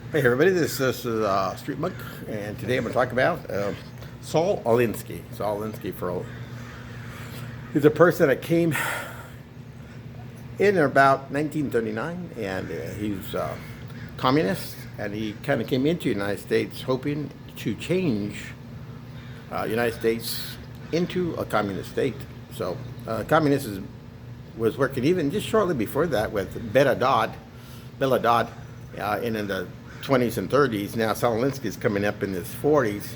Hey everybody, this is Street Monk, and today I'm going to talk about Saul Alinsky. Saul Alinsky, he's a person that came in about 1939, and he's communist, and he kind of came into the United States hoping to change United States into a communist state. So communism was working even just shortly before that with Bella Dodd in the 20s and 30s. Now Saul Alinsky is coming up in his 40s,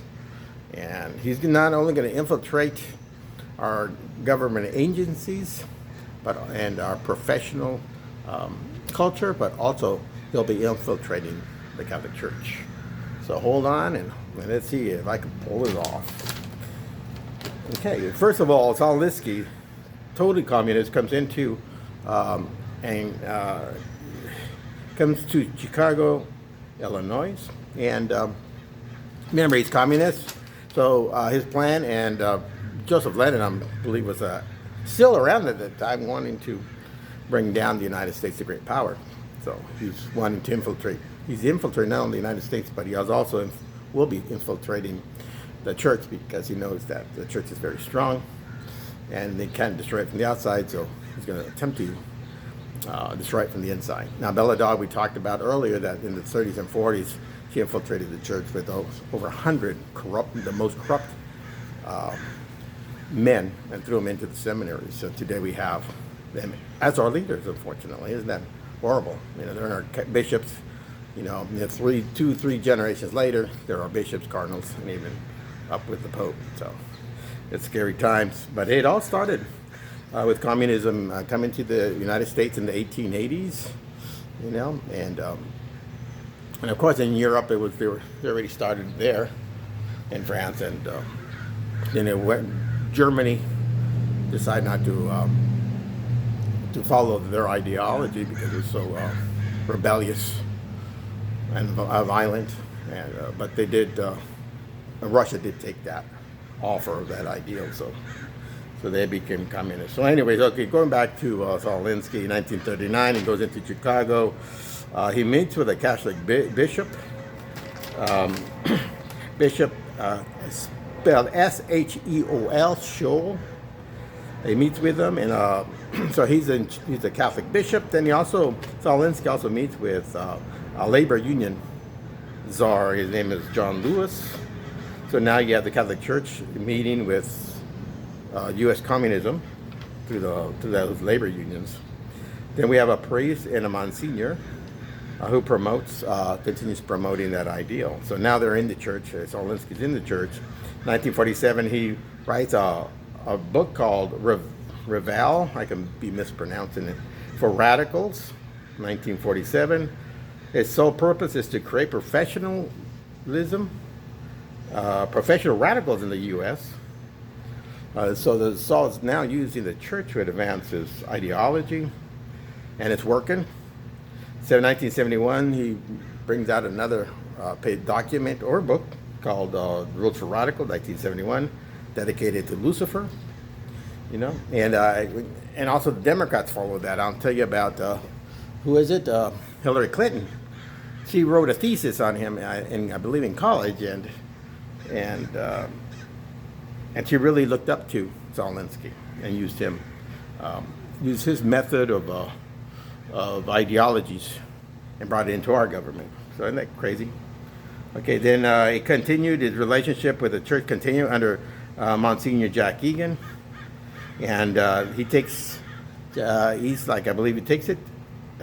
and he's not only going to infiltrate our government agencies, and our professional culture, but also he'll be infiltrating the Catholic Church. So hold on, and let's see if I can pull it off. Okay, first of all, Saul Alinsky, totally communist, comes to Chicago, Illinois, and remember, he's communist. So his plan, and Joseph Lenin, I believe, was still around at the time, wanting to bring down the United States to great power. So he's wanting to infiltrate. He's infiltrating not only the United States, but he will be infiltrating the church, because he knows that the church is very strong, and they can't destroy it from the outside. So he's going to attempt to destroy it from the inside. Now, Bella Dodd, we talked about earlier, that in the 30s and 40s, she infiltrated the church with over 100 the most corrupt men, and threw them into the seminaries. So today we have them as our leaders, unfortunately. Isn't that horrible? You know, they're our bishops. You know, 3 generations later, they're our bishops, cardinals, and even up with the Pope. So it's scary times. But it all started with communism coming to the United States in the 1880s. You know, and of course in Europe they already started there, in France, and then it went. Germany decided not to follow their ideology because it was so rebellious and violent, and but they did. Russia did take that offer, that ideal, so they became communists. So, anyways, okay, going back to Saul Alinsky, 1939, he goes into Chicago. He meets with a Catholic bishop. Bishop. Spelled S-H-E-O-L, Scholl. He meets with them, and so he's a Catholic bishop. Then Saul Alinsky also meets with a labor union czar. His name is John Lewis. So now you have the Catholic Church meeting with U.S. communism through those labor unions. Then we have a priest and a Monsignor who continues promoting that ideal. So now they're in the church. Saul Alinsky's in the church. 1947, he writes a book called Revel. I can be mispronouncing it. For radicals, 1947. Its sole purpose is to create professional radicals in the U.S. So Saul is now using the church to advance his ideology, and it's working. So in 1971, he brings out another paid document or book called Rules for Radicals, 1971, dedicated to Lucifer. You know, and also the Democrats follow that. I'll tell you about who is it? Hillary Clinton. She wrote a thesis on him, I believe, in college, and she really looked up to Saul Alinsky and used his method of ideologies and brought it into our government. So isn't that crazy? Okay, then he continued his relationship with the church, continued under Monsignor Jack Egan, and he takes, I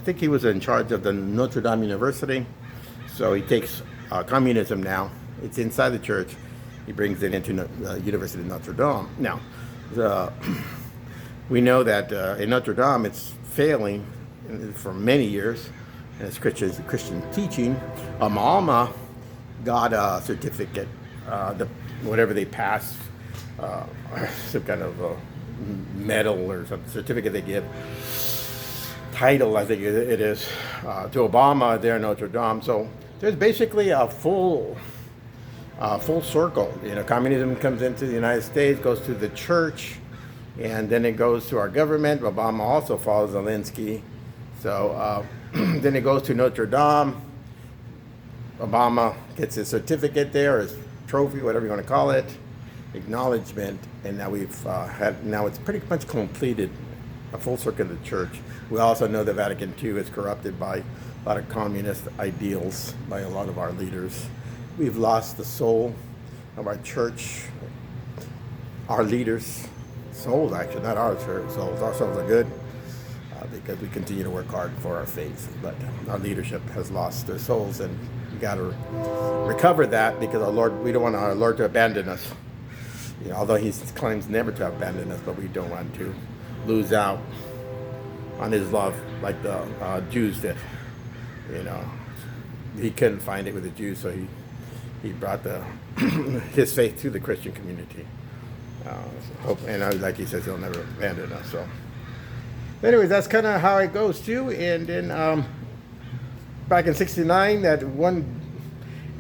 think he was in charge of the Notre Dame University, so he takes communism now. It's inside the church. He brings it into the University of Notre Dame. Now, we know that in Notre Dame it's failing for many years, and it's Christian teaching. Alma got a certificate, whatever they passed, some kind of medal or some certificate they give, title, I think it is, to Obama there in Notre Dame. So there's basically a full circle. You know, communism comes into the United States, goes to the church, and then it goes to our government. Obama also follows Alinsky. So then it goes to Notre Dame. Obama gets his certificate there, his trophy, whatever you want to call it, acknowledgement, and now now it's pretty much completed a full circuit of the church. We also know the Vatican II is corrupted by a lot of communist ideals by a lot of our leaders. We've lost the soul of our church, our leaders' souls, actually, not our church souls. Our souls are good because we continue to work hard for our faith, but our leadership has lost their souls, and we got to recover that, because our Lord, we don't want our Lord to abandon us. You know, although he claims never to abandon us, but we don't want to lose out on his love like the Jews did. You know, he couldn't find it with the Jews, so he brought his faith to the Christian community. And like he says, he'll never abandon us. So, anyways, that's kind of how it goes too. And then back in '69, that one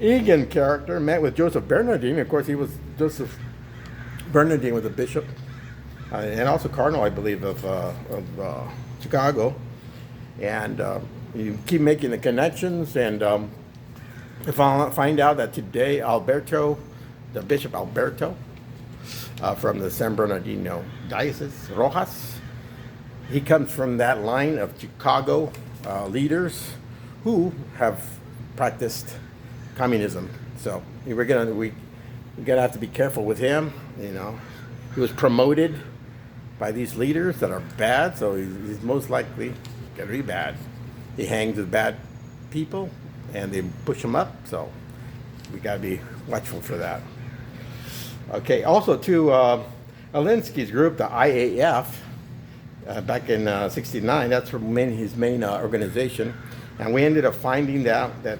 Egan character met with Joseph Bernardine. Of course, Joseph Bernardine was a bishop and also cardinal, I believe, of Chicago. And you keep making the connections, and find out that today the Bishop Alberto from the San Bernardino Diocese, Rojas, he comes from that line of Chicago leaders who have practiced communism. So we're gonna have to be careful with him. You know, he was promoted by these leaders that are bad, so he's most likely gonna be bad. He hangs with bad people, and they push him up. So we gotta be watchful for that. Okay. Also, to Alinski's group, the IAF, back in '69, that's his main organization, and we ended up finding out that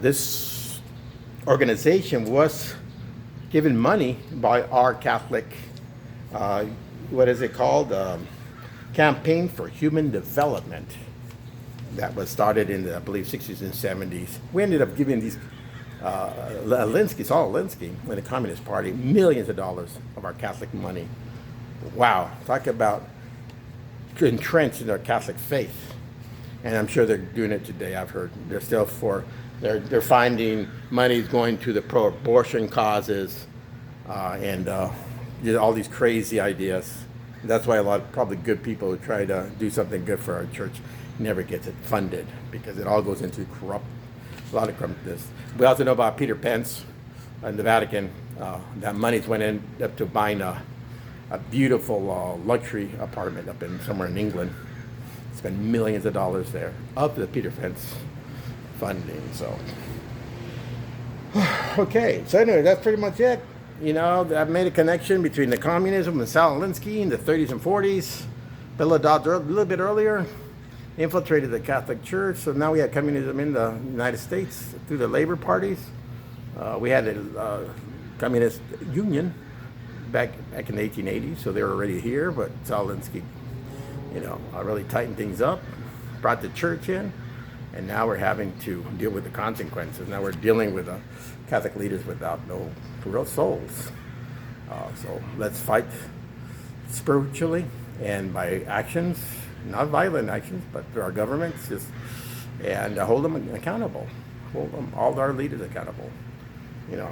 this organization was given money by our Catholic, what is it called? Campaign for Human Development. That was started in the, I believe, '60s and '70s. We ended up giving these Saul Alinski, and the Communist Party, millions of dollars of our Catholic money. Wow, talk about entrenched in their Catholic faith. And I'm sure they're doing it today. I've heard they're still they're finding money going to the pro-abortion causes, and all these crazy ideas. That's why a lot of probably good people who try to do something good for our church never gets it funded, because it all goes into a lot of corruptness. We also know about Peter Pence and the Vatican. That money's went up to buying a beautiful luxury apartment up somewhere in England. Spent millions of dollars there of the Peter Pence funding. So, okay. So anyway, that's pretty much it. You know, I've made a connection between the communism and Saul Alinski in the 30s and 40s. Bill of Dodds a little bit earlier infiltrated the Catholic Church. So now we have communism in the United States through the labor parties. We had a communist union back in the 1880s, so they were already here. But Saul Alinski, you know, really tightened things up, brought the church in, and now we're having to deal with the consequences. Now we're dealing with Catholic leaders without no real souls. So let's fight spiritually and by actions, not violent actions, but through our governments, and hold them accountable. Hold them, all our leaders accountable. You know,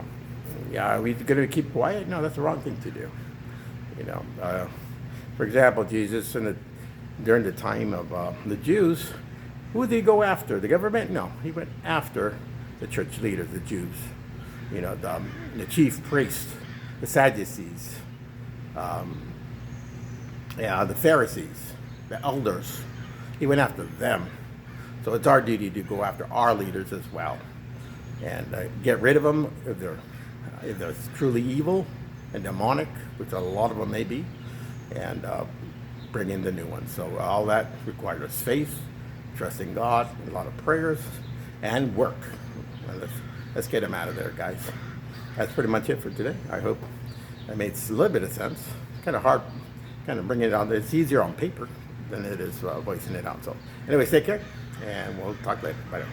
yeah, are we going to keep quiet? No, that's the wrong thing to do. You know, for example, Jesus during the time of the Jews, who did he go after? The government? No, he went after the church leaders, the Jews. You know, the chief priests, the Sadducees, the Pharisees, the elders. He went after them. So it's our duty to go after our leaders as well, and get rid of them if they're truly evil and demonic, which a lot of them may be, and bring in the new ones. So all that requires faith, trust in God, a lot of prayers, and work. Well, let's get them out of there, guys. That's pretty much it for today. I hope that made a little bit of sense. Kind of hard, kind of bringing it out. It's easier on paper than it is voicing it out. So anyways, take care, and we'll talk later. Bye now.